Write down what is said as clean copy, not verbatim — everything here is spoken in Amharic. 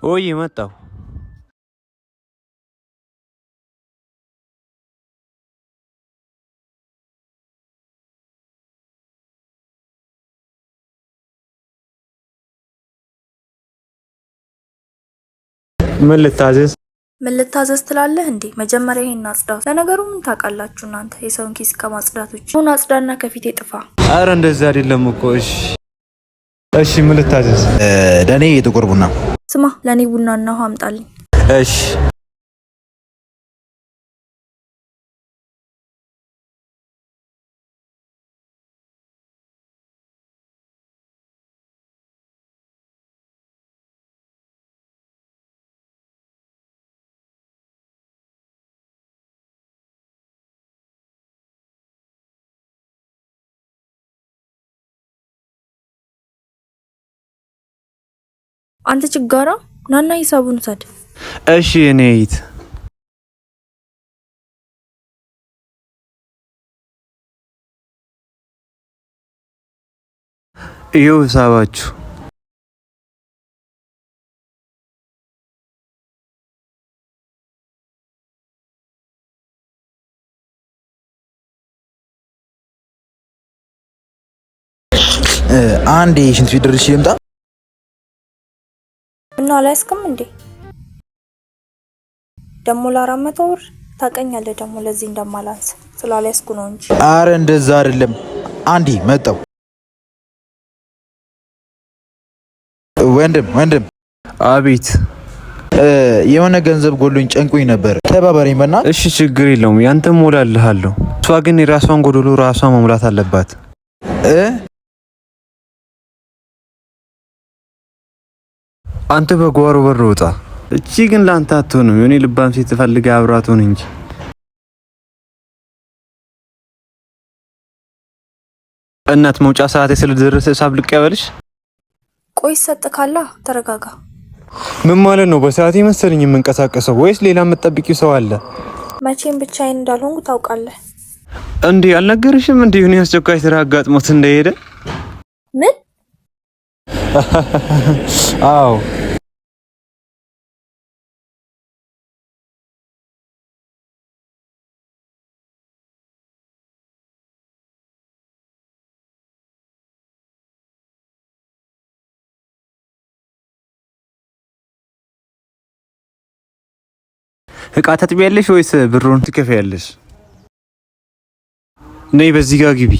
ወይ መጣው ምን ልታዘዝ ትላለህ እንዴ? መጀመሪያ ይሄን አጽዳው። ለነገሩ ምን ታውቃላችሁ እናንተ የሰውን ኪስ ከማጽዳት ውጭ። አሁን አጽዳና ከፊቴ ጥፋ። አረ እንደዛ አይደለም እኮ። እሺ ምን ልታዘዝ? ለኔ የጥቁር ቡና። ስማ ለኔ ቡናና ውሃ አምጣልኝ። እሺ አንተ ችጋራ ናና ሂሳቡን ውሰድ። እሺ እኔት ይኸው ሂሳባችሁ። አንዴ ሽንት ቤት ድረስ ይምጣ እና አላስከም እንዴ? ደሞ ለ400 ብር ታቀኛለህ። ደሞ ለዚህ እንደማላንስ ስላላስኩ ነው እንጂ። አረ እንደዛ አይደለም። አንዴ መጣው። ወንድም አቤት። የሆነ ገንዘብ ጎሎኝ ጨንቁኝ ነበር፣ ተባበረኝ በእናትህ። እሺ ችግር የለውም፣ ያንተም ሞላልሃለሁ። እሷ ግን የራሷን ጎዶሎ ራሷ መሙላት አለባት። አንተ በጓሮ በር ወጣ። እቺ ግን ላንተ አትሆንም። የኔ ልባም ሴት ፈልጋ አብራቶን እንጂ። እናት መውጫ ሰዓት ስለደረሰ ሂሳብ ልቀበልሽ። ቆይ ሰጥ ካላ ተረጋጋ። ምን ማለት ነው? በሰዓቴ መሰለኝ የምንቀሳቀሰው ወይስ ሌላ የምትጠብቂው ሰው አለ? መቼም ብቻዬን እንዳልሆንኩ ታውቃለህ። እንዴ አልነገርሽም እንዴ? የኔ አስቸኳይ ስራ አጋጥሞት እንደሄደ። ምን? አዎ እቃ ታጥቢያለሽ ወይስ ብሩን ትከፍያለሽ? ነይ በዚህ ጋር ግቢ።